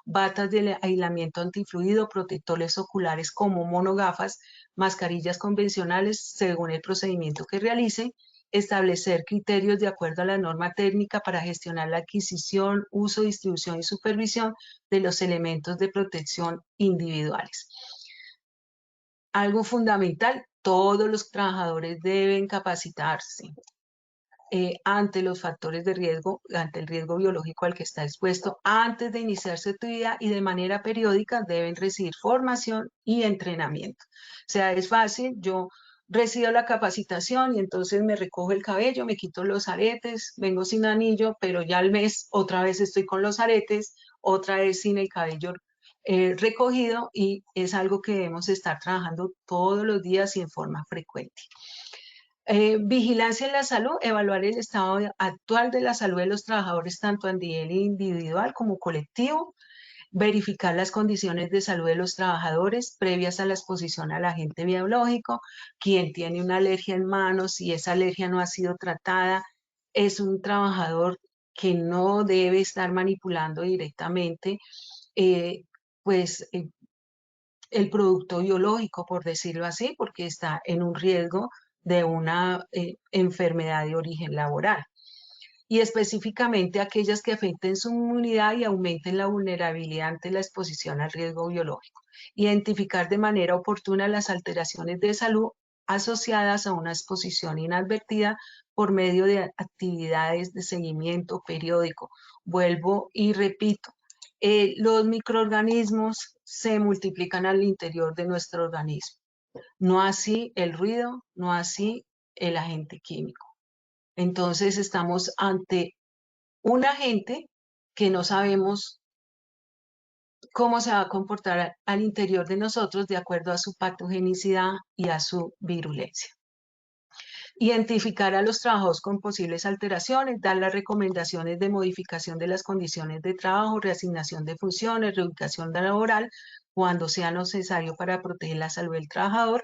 batas de aislamiento antifluido, protectores oculares como monogafas, mascarillas convencionales según el procedimiento que realice, establecer criterios de acuerdo a la norma técnica para gestionar la adquisición, uso, distribución y supervisión de los elementos de protección individuales. Algo fundamental, todos los trabajadores deben capacitarse ante los factores de riesgo, ante el riesgo biológico al que está expuesto antes de iniciar su actividad y de manera periódica deben recibir formación y entrenamiento. O sea, es fácil, yo recibo la capacitación y entonces me recojo el cabello, me quito los aretes, vengo sin anillo, pero ya al mes otra vez estoy con los aretes, otra vez sin el cabello recogido y es algo que debemos estar trabajando todos los días y en forma frecuente. Vigilancia en la salud, evaluar el estado actual de la salud de los trabajadores tanto a nivel individual como colectivo, verificar las condiciones de salud de los trabajadores previas a la exposición al agente biológico, quien tiene una alergia en manos, si esa alergia no ha sido tratada, es un trabajador que no debe estar manipulando directamente el producto biológico, por decirlo así, porque está en un riesgo de una enfermedad de origen laboral. Y específicamente aquellas que afecten su inmunidad y aumenten la vulnerabilidad ante la exposición al riesgo biológico. Identificar de manera oportuna las alteraciones de salud asociadas a una exposición inadvertida por medio de actividades de seguimiento periódico. Vuelvo y repito, los microorganismos se multiplican al interior de nuestro organismo. No así el ruido, no así el agente químico. Entonces estamos ante un agente que no sabemos cómo se va a comportar al interior de nosotros de acuerdo a su patogenicidad y a su virulencia. Identificar a los trabajadores con posibles alteraciones, dar las recomendaciones de modificación de las condiciones de trabajo, reasignación de funciones, reubicación laboral, cuando sea necesario para proteger la salud del trabajador,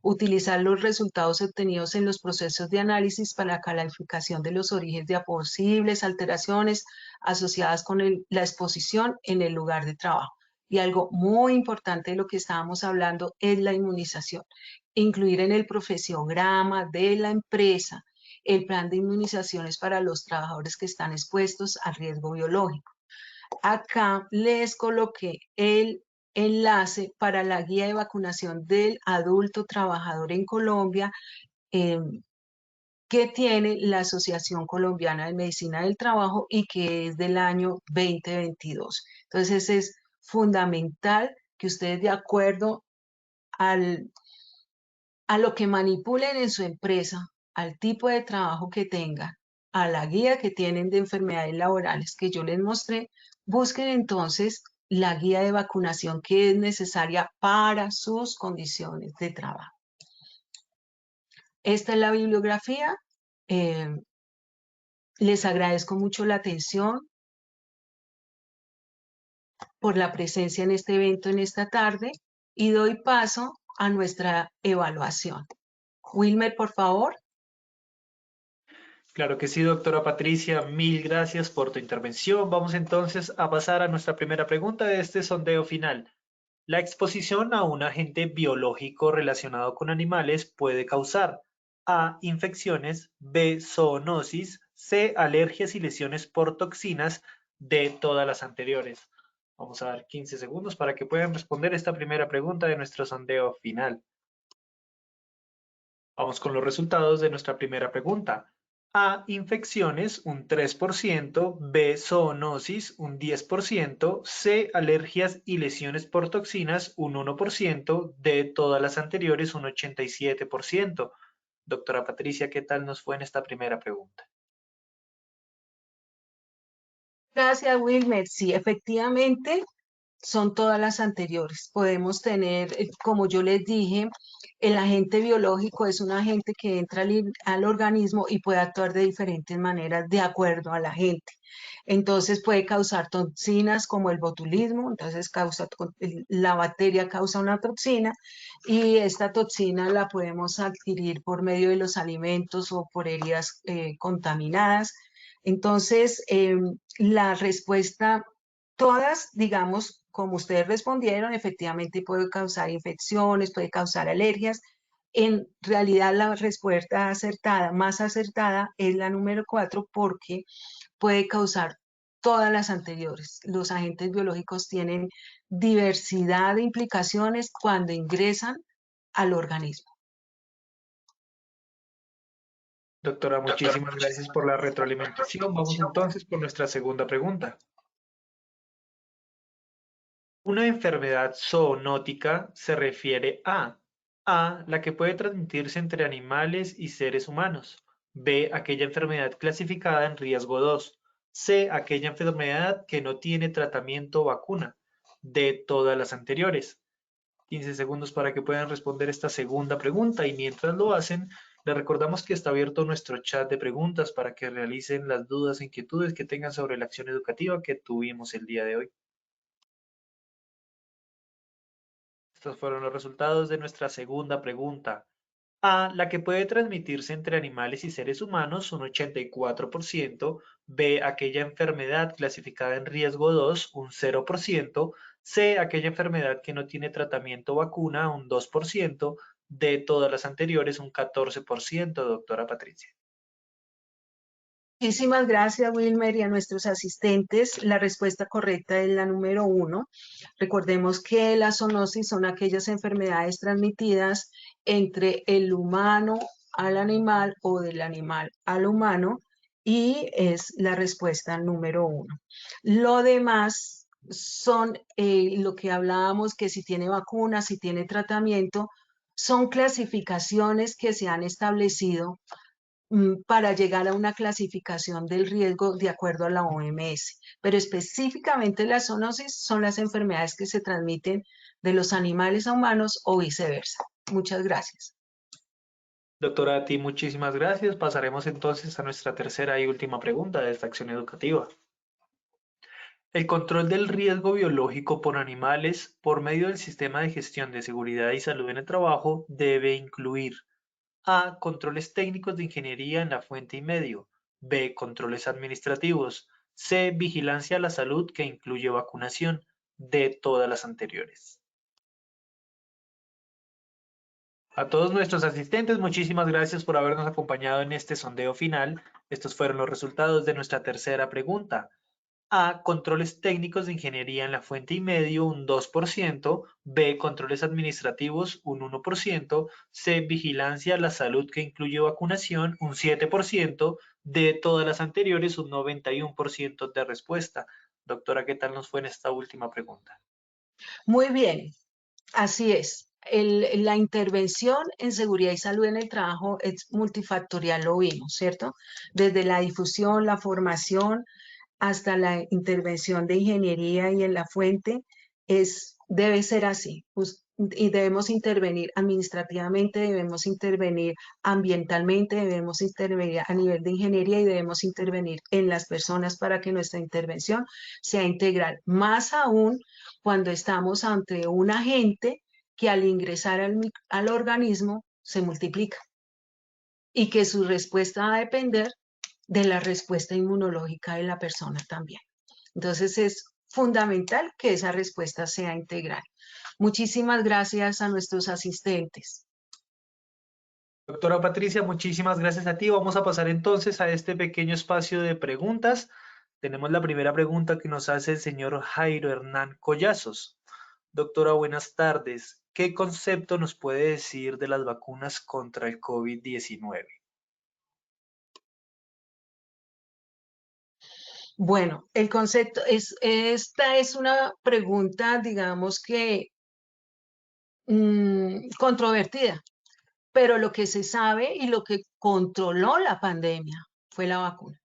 utilizar los resultados obtenidos en los procesos de análisis para la calificación de los orígenes de posibles alteraciones asociadas con la exposición en el lugar de trabajo. Y algo muy importante de lo que estábamos hablando es la inmunización. Incluir en el profesiograma de la empresa el plan de inmunizaciones para los trabajadores que están expuestos al riesgo biológico. Acá les coloqué el enlace para la guía de vacunación del adulto trabajador en Colombia que tiene la Asociación Colombiana de Medicina del Trabajo y que es del año 2022. Entonces es fundamental que ustedes, de acuerdo a lo que manipulen en su empresa, al tipo de trabajo que tengan, a la guía que tienen de enfermedades laborales que yo les mostré, busquen entonces la guía de vacunación que es necesaria para sus condiciones de trabajo. Esta es la bibliografía. Les agradezco mucho la atención por la presencia en este evento en esta tarde y doy paso a nuestra evaluación. Wilmer, por favor. Claro que sí, doctora Patricia, mil gracias por tu intervención. Vamos entonces a pasar a nuestra primera pregunta de este sondeo final. La exposición a un agente biológico relacionado con animales puede causar A. Infecciones, B. Zoonosis, C. Alergias y lesiones por toxinas, D. Todas las anteriores. Vamos a dar 15 segundos para que puedan responder esta primera pregunta de nuestro sondeo final. Vamos con los resultados de nuestra primera pregunta. A. Infecciones, un 3%, B. Zoonosis, un 10%, C. Alergias y lesiones por toxinas, un 1%, D. Todas las anteriores, un 87%. Doctora Patricia, ¿qué tal nos fue en esta primera pregunta? Gracias, Wilmer. Sí, efectivamente, son todas las anteriores. Podemos tener, como yo les dije, el agente biológico es un agente que entra al organismo y puede actuar de diferentes maneras de acuerdo al agente. Entonces puede causar toxinas como el botulismo, entonces la bacteria causa una toxina y esta toxina la podemos adquirir por medio de los alimentos o por heridas contaminadas. Entonces, la respuesta, todas, digamos, como ustedes respondieron, efectivamente puede causar infecciones, puede causar alergias. En realidad, la respuesta acertada, más acertada, es la número 4 porque puede causar todas las anteriores. Los agentes biológicos tienen diversidad de implicaciones cuando ingresan al organismo. Doctora, muchísimas gracias por la retroalimentación. Vamos entonces con nuestra segunda pregunta. Una enfermedad zoonótica se refiere a la que puede transmitirse entre animales y seres humanos, B, aquella enfermedad clasificada en riesgo 2, C, aquella enfermedad que no tiene tratamiento o vacuna, D, todas las anteriores. 15 segundos para que puedan responder esta segunda pregunta y mientras lo hacen, les recordamos que está abierto nuestro chat de preguntas para que realicen las dudas e inquietudes que tengan sobre la acción educativa que tuvimos el día de hoy. Estos fueron los resultados de nuestra segunda pregunta. A, la que puede transmitirse entre animales y seres humanos, un 84%. B, aquella enfermedad clasificada en riesgo 2, un 0%. C, aquella enfermedad que no tiene tratamiento o vacuna, un 2%. D, todas las anteriores, un 14%, doctora Patricia. Muchísimas gracias, Wilmer, y a nuestros asistentes. La respuesta correcta es la número 1. Recordemos que las zoonosis son aquellas enfermedades transmitidas entre el humano al animal o del animal al humano y es la respuesta número 1. Lo demás son lo que hablábamos, que si tiene vacuna, si tiene tratamiento, son clasificaciones que se han establecido para llegar a una clasificación del riesgo de acuerdo a la OMS. Pero específicamente las zoonosis son las enfermedades que se transmiten de los animales a humanos o viceversa. Muchas gracias. Doctora, a ti muchísimas gracias. Pasaremos entonces a nuestra tercera y última pregunta de esta acción educativa. El control del riesgo biológico por animales por medio del sistema de gestión de seguridad y salud en el trabajo debe incluir A. Controles técnicos de ingeniería en la fuente y medio. B. Controles administrativos. C. Vigilancia a la salud que incluye vacunación. D. Todas las anteriores. A todos nuestros asistentes, muchísimas gracias por habernos acompañado en este sondeo final. Estos fueron los resultados de nuestra tercera pregunta. A. Controles técnicos de ingeniería en la fuente y medio, un 2%. B. Controles administrativos, un 1%. C. Vigilancia a la salud que incluye vacunación, un 7%. D. Todas las anteriores, un 91% de respuesta. Doctora, ¿qué tal nos fue en esta última pregunta? Muy bien, así es. La intervención en seguridad y salud en el trabajo es multifactorial, lo vimos, ¿cierto? Desde la difusión, la formación, hasta la intervención de ingeniería y en la fuente, debe ser así. Y debemos intervenir administrativamente, debemos intervenir ambientalmente, debemos intervenir a nivel de ingeniería y debemos intervenir en las personas para que nuestra intervención sea integral. Más aún cuando estamos ante un agente que al ingresar al organismo se multiplica y que su respuesta va a depender de la respuesta inmunológica de la persona también. Entonces es fundamental que esa respuesta sea integral. Muchísimas gracias a nuestros asistentes. Doctora Patricia, muchísimas gracias a ti. Vamos a pasar entonces a este pequeño espacio de preguntas. Tenemos la primera pregunta que nos hace el señor Jairo Hernán Collazos. Doctora, buenas tardes. ¿Qué concepto nos puede decir de las vacunas contra el COVID-19? Bueno, el concepto esta es una pregunta, digamos que controvertida, pero lo que se sabe y lo que controló la pandemia fue la vacuna.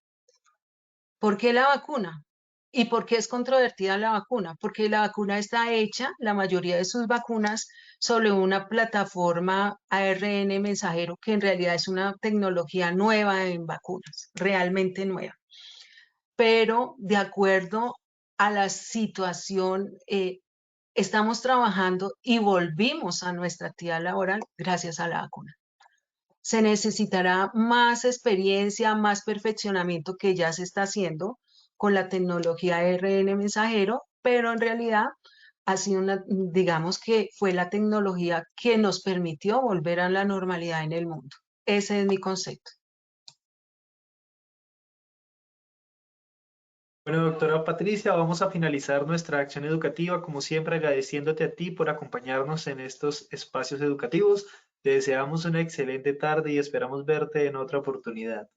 ¿Por qué la vacuna? ¿Y por qué es controvertida la vacuna? Porque la vacuna está hecha, la mayoría de sus vacunas, sobre una plataforma ARN mensajero, que en realidad es una tecnología nueva en vacunas, realmente nueva. Pero de acuerdo a la situación, estamos trabajando y volvimos a nuestra actividad laboral gracias a la vacuna. Se necesitará más experiencia, más perfeccionamiento que ya se está haciendo con la tecnología ARN mensajero, pero en realidad ha sido digamos que fue la tecnología que nos permitió volver a la normalidad en el mundo. Ese es mi concepto. Bueno, doctora Patricia, vamos a finalizar nuestra acción educativa, como siempre, agradeciéndote a ti por acompañarnos en estos espacios educativos. Te deseamos una excelente tarde y esperamos verte en otra oportunidad.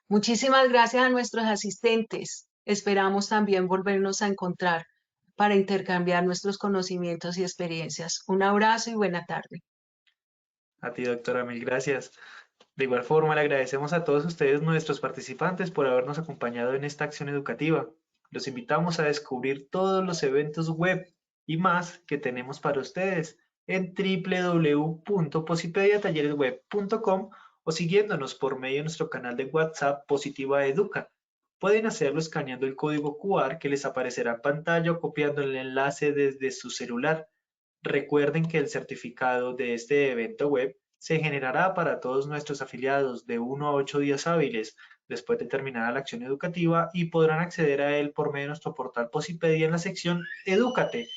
Muchísimas gracias a nuestros asistentes. Esperamos también volvernos a encontrar para intercambiar nuestros conocimientos y experiencias. Un abrazo y buena tarde. A ti, doctora, mil gracias. De igual forma, le agradecemos a todos ustedes, nuestros participantes, por habernos acompañado en esta acción educativa. Los invitamos a descubrir todos los eventos web y más que tenemos para ustedes en www.posipediatalleresweb.com o siguiéndonos por medio de nuestro canal de WhatsApp Positiva Educa. Pueden hacerlo escaneando el código QR que les aparecerá en pantalla o copiando el enlace desde su celular. Recuerden que el certificado de este evento web se generará para todos nuestros afiliados de 1 a 8 días hábiles después de terminada la acción educativa y podrán acceder a él por medio de nuestro portal Posipedia en la sección Edúcate.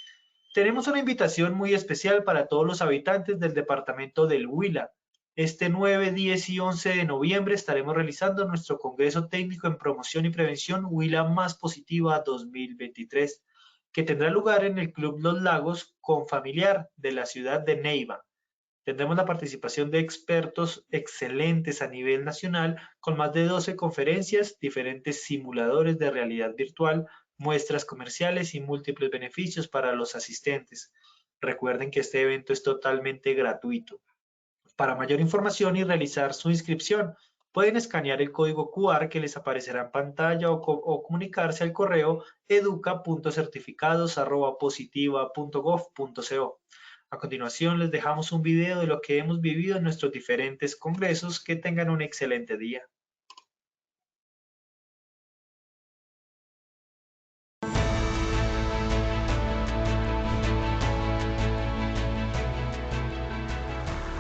Tenemos una invitación muy especial para todos los habitantes del departamento del Huila. Este 9, 10 y 11 de noviembre estaremos realizando nuestro Congreso Técnico en Promoción y Prevención Huila Más Positiva 2023, que tendrá lugar en el Club Los Lagos Confamiliar de la ciudad de Neiva. Tendremos la participación de expertos excelentes a nivel nacional con más de 12 conferencias, diferentes simuladores de realidad virtual, muestras comerciales y múltiples beneficios para los asistentes. Recuerden que este evento es totalmente gratuito. Para mayor información y realizar su inscripción, pueden escanear el código QR que les aparecerá en pantalla o comunicarse al correo educa.certificados@positiva.gov.co. A continuación les dejamos un video de lo que hemos vivido en nuestros diferentes congresos. Que tengan un excelente día.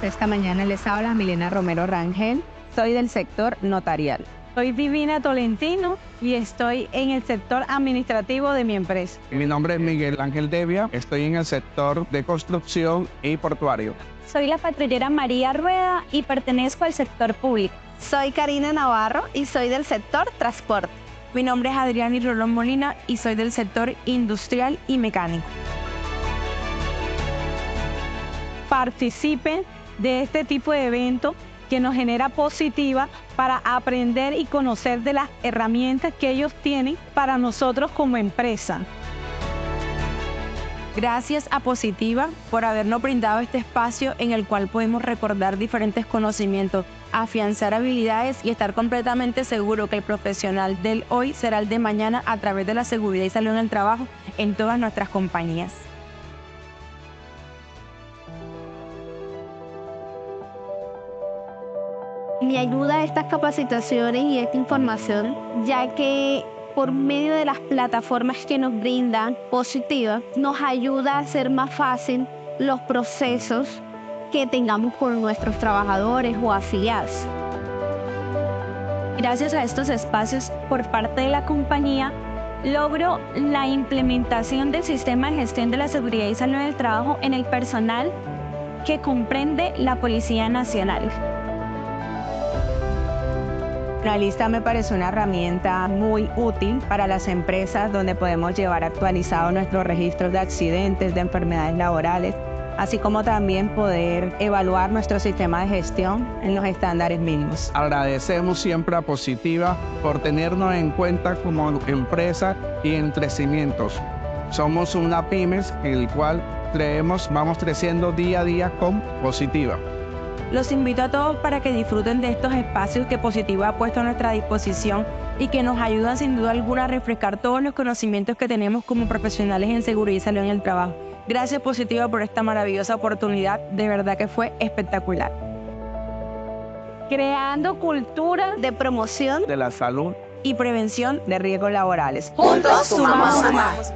Esta mañana les habla Milena Romero Rangel, soy del sector notarial. Soy Divina Tolentino y estoy en el sector administrativo de mi empresa. Mi nombre es Miguel Ángel Devia, estoy en el sector de construcción y portuario. Soy la patrullera María Rueda y pertenezco al sector público. Soy Karina Navarro y soy del sector transporte. Mi nombre es Adriana Rolón Molina y soy del sector industrial y mecánico. Participen de este tipo de evento que nos genera Positiva para aprender y conocer de las herramientas que ellos tienen para nosotros como empresa. Gracias a Positiva por habernos brindado este espacio en el cual podemos recordar diferentes conocimientos, afianzar habilidades y estar completamente seguro que el profesional del hoy será el de mañana a través de la seguridad y salud en el trabajo en todas nuestras compañías. Me ayuda estas capacitaciones y esta información, ya que por medio de las plataformas que nos brindan Positiva, nos ayuda a hacer más fácil los procesos que tengamos con nuestros trabajadores o afiliados. Gracias a estos espacios por parte de la compañía, logro la implementación del sistema de gestión de la seguridad y salud en el trabajo en el personal que comprende la Policía Nacional. La lista me parece una herramienta muy útil para las empresas donde podemos llevar actualizados nuestros registros de accidentes, de enfermedades laborales, así como también poder evaluar nuestro sistema de gestión en los estándares mínimos. Agradecemos siempre a Positiva por tenernos en cuenta como empresa y en crecimientos. Somos una pymes en el cual vamos creciendo día a día con Positiva. Los invito a todos para que disfruten de estos espacios que Positiva ha puesto a nuestra disposición y que nos ayudan sin duda alguna a refrescar todos los conocimientos que tenemos como profesionales en seguridad y salud en el trabajo. Gracias Positiva por esta maravillosa oportunidad, de verdad que fue espectacular. Creando cultura de promoción de la salud y prevención de riesgos laborales. Juntos sumamos más.